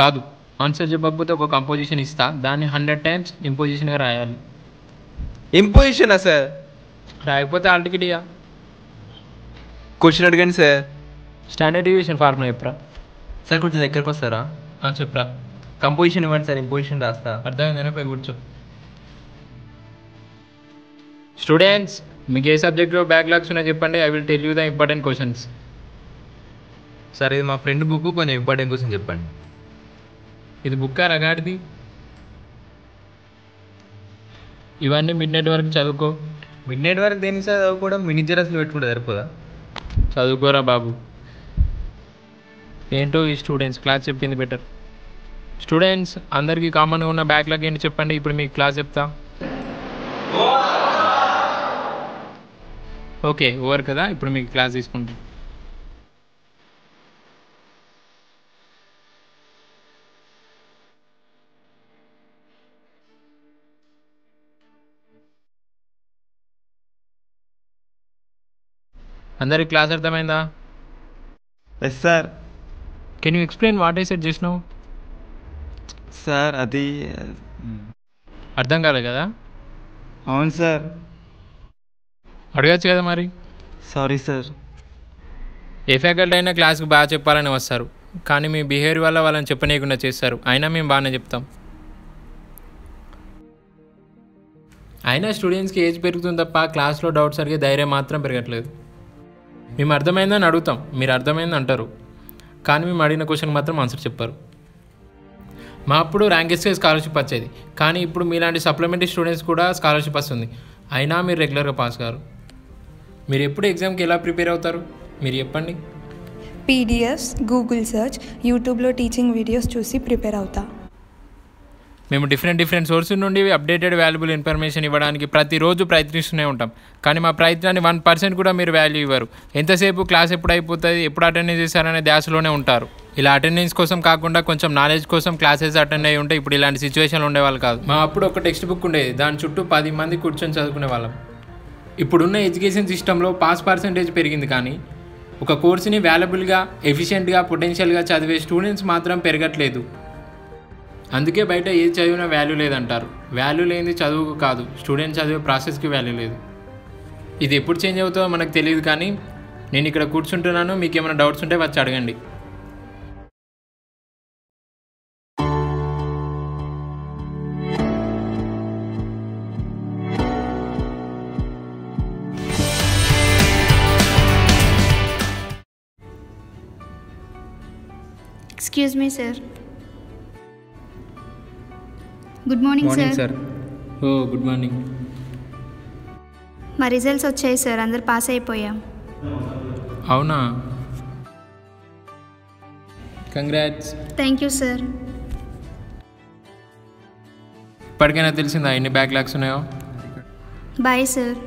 కాదు, ఆన్సర్ చెప్పకపోతే ఒక కంపోజిషన్ ఇస్తా, దాన్ని 100 టైమ్స్ ఇంపోజిషన్గా రాయాలి. ఇంపోజిషనా సార్? రాయకపోతే హాల్ టికెట్ ఇయ్య. క్వశ్చన్ అడగండి సార్. స్టాండర్డ్ డివిజన్ ఫార్ములా చెప్పరా. సార్ కొంచెం దగ్గరకు వస్తారా? చెప్పరా. కంపోజిషన్ ఇవ్వండి సార్, ఇంపోజిషన్ రాస్తా. అర్థమైందని పోయి కూర్చో. స్టూడెంట్స్, మీకు ఏ సబ్జెక్ట్లో బ్యాక్లాగ్స్ ఉన్నాయో చెప్పండి. I will tell you the important questions. Sir ఇది మా ఫ్రెండ్ బుక్, కొంచెం ఇంపార్టెంట్ క్వశ్చన్ చెప్పండి. ఇది బుక్కా రగాడిది? ఇవన్నీ మిడ్ నైట్ వరకు చదువుకో. మిడ్ నైట్ వరకు దేనికి సార్ చదువుకోవడం? మినీ జెరాక్స్లో పెట్టుకుంటే సరిపోదా? చదువుకోరా బాబు. ఏంటో ఈ స్టూడెంట్స్ క్లాస్ చెప్పింది బెటర్. స్టూడెంట్స్, అందరికీ కామన్గా ఉన్న బ్యాక్లాగ్ ఏంటి చెప్పండి, ఇప్పుడు మీకు క్లాస్ చెప్తా. ఓకే, ఓవర్ కదా. ఇప్పుడు మీకు క్లాస్ తీసుకుంటాం. అందరికి క్లాస్ అర్థమైందా? Yes sir. Can you explain what I said just now? Sir అది అర్థం కాలేదు కదా? అవును సార్. అడగచ్చు కదా మరి. Sorry sir. ఏ ఫ్యాకల్టీ అయినా క్లాస్కి బాగా చెప్పాలని వస్తారు, కానీ మీ బిహేవియర్ వల్ల వాళ్ళని చెప్పనీయకుండా చేస్తారు. అయినా మేము బాగానే చెప్తాం. అయినా స్టూడెంట్స్కి ఏజ్ పెరుగుతుంది తప్ప క్లాస్లో డౌట్స్ అడిగే ధైర్యం మాత్రం పెరగట్లేదు. మేము అర్థమైందని అడుగుతాం, మీరు అర్థమైంది అంటారు, కానీ మేము అడిగిన క్వశ్చన్కి మాత్రం ఆన్సర్ చెప్పారు. మా అప్పుడు ర్యాంక్ ఇస్తే స్కాలర్షిప్ వచ్చేది, కానీ ఇప్పుడు మీలాంటి సప్లిమెంటరీ స్టూడెంట్స్ కూడా స్కాలర్షిప్ వస్తుంది. అయినా మీరు రెగ్యులర్గా పాస్ కారు. మీరు ఎప్పుడు ఎగ్జామ్కి ఎలా ప్రిపేర్ అవుతారు మీరు చెప్పండి. పీడిఎఫ్స్, గూగుల్ సెర్చ్, యూట్యూబ్లో టీచింగ్ వీడియోస్ చూసి ప్రిపేర్ అవుతా. మేము డిఫరెంట్ సోర్సెస్ నుండి అప్డేటెడ్ వాల్యుబుల్ ఇన్ఫర్మేషన్ ఇవ్వడానికి ప్రతిరోజు ప్రయత్నిస్తూనే ఉంటాం, కానీ మా ప్రయత్నాన్ని 1% కూడా మీరు వాల్యూ ఇవ్వరు. ఎంతసేపు క్లాస్ ఎప్పుడు అయిపోతుంది, ఎప్పుడు అటెండెన్స్ చేస్తారనే ధ్యాసలోనే ఉంటారు. ఇలా అటెండెన్స్ కోసం కాకుండా కొంచెం నాలెడ్జ్ కోసం క్లాసెస్ అటెండ్ అయ్యి ఉంటే ఇప్పుడు ఇలాంటి సిచ్యువేషన్లు ఉండేవాళ్ళు కాదు. మా అప్పుడు ఒక టెక్స్ట్ బుక్ ఉండేది, దాని చుట్టూ 10 మంది కూర్చొని చదువుకునే వాళ్ళం. ఇప్పుడున్న ఎడ్యుకేషన్ సిస్టంలో పాస్ పర్సెంటేజ్ పెరిగింది, కానీ ఒక కోర్సుని వాల్యుబుల్గా, ఎఫిషియెంట్గా, పొటెన్షియల్గా చదివే స్టూడెంట్స్ మాత్రం పెరగట్లేదు. అందుకే బయట ఏది చదివినా వాల్యూ లేదంటారు. వాల్యూ లేనిది చదువుకు కాదు, స్టూడెంట్ చదివే ప్రాసెస్కి వాల్యూ లేదు. ఇది ఎప్పుడు చేంజ్ అవుతుందో మనకు తెలియదు, కానీ నేను ఇక్కడ కూర్చుంటున్నాను. మీకు ఏమైనా డౌట్స్ ఉంటే వచ్చి అడగండి. Excuse me sir. Good morning sir. Oh good morning. మా రిజల్ట్స్ వచ్చాయి సార్, అందరు పాస్ అయిపోయాం. అవునా? కంగ్రాట్స్. Thank you sir. ఇప్పటికైనా తెలిసిందా ఎన్ని బ్యాక్లాగ్స్ ఉన్నాయో? Bye sir.